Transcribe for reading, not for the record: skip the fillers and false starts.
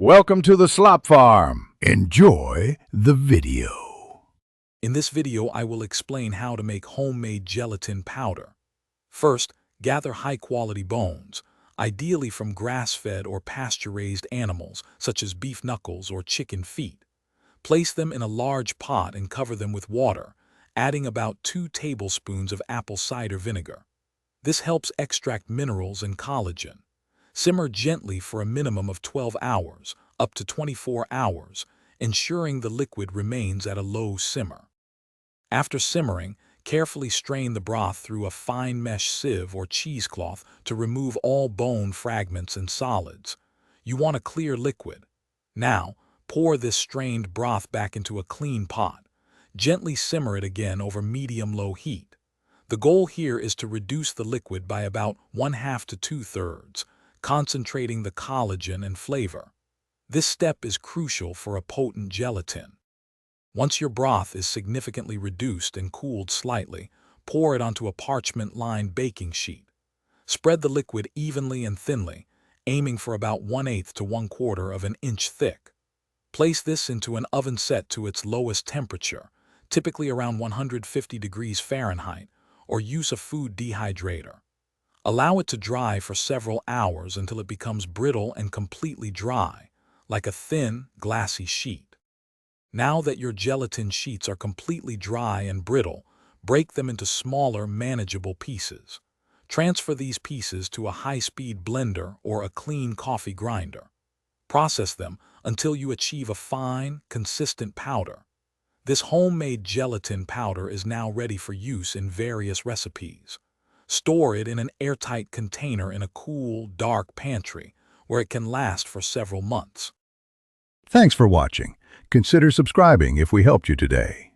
Welcome to the Slop Farm. Enjoy the video. In this video, I will explain how to make homemade gelatin powder. First, gather high-quality bones, ideally from grass-fed or pasture-raised animals, such as beef knuckles or chicken feet. Place them in a large pot and cover them with water, adding about 2 tablespoons of apple cider vinegar. This helps extract minerals and collagen. Simmer gently for a minimum of 12 hours, up to 24 hours, ensuring the liquid remains at a low simmer. After simmering, carefully strain the broth through a fine mesh sieve or cheesecloth to remove all bone fragments and solids. You want a clear liquid. Now, pour this strained broth back into a clean pot. Gently simmer it again over medium-low heat. The goal here is to reduce the liquid by about 1/2 to 2/3, concentrating the collagen and flavor. This step is crucial for a potent gelatin. Once your broth is significantly reduced and cooled slightly, pour it onto a parchment-lined baking sheet. Spread the liquid evenly and thinly, aiming for about 1/8 to 1/4 of an inch thick. Place this into an oven set to its lowest temperature, typically around 150 degrees Fahrenheit, or use a food dehydrator. Allow it to dry for several hours until it becomes brittle and completely dry, like a thin, glassy sheet. Now that your gelatin sheets are completely dry and brittle, break them into smaller, manageable pieces. Transfer these pieces to a high-speed blender or a clean coffee grinder. Process them until you achieve a fine, consistent powder. This homemade gelatin powder is now ready for use in various recipes. Store it in an airtight container in a cool, dark pantry, where it can last for several months. Thanks for watching. Consider subscribing if we helped you today.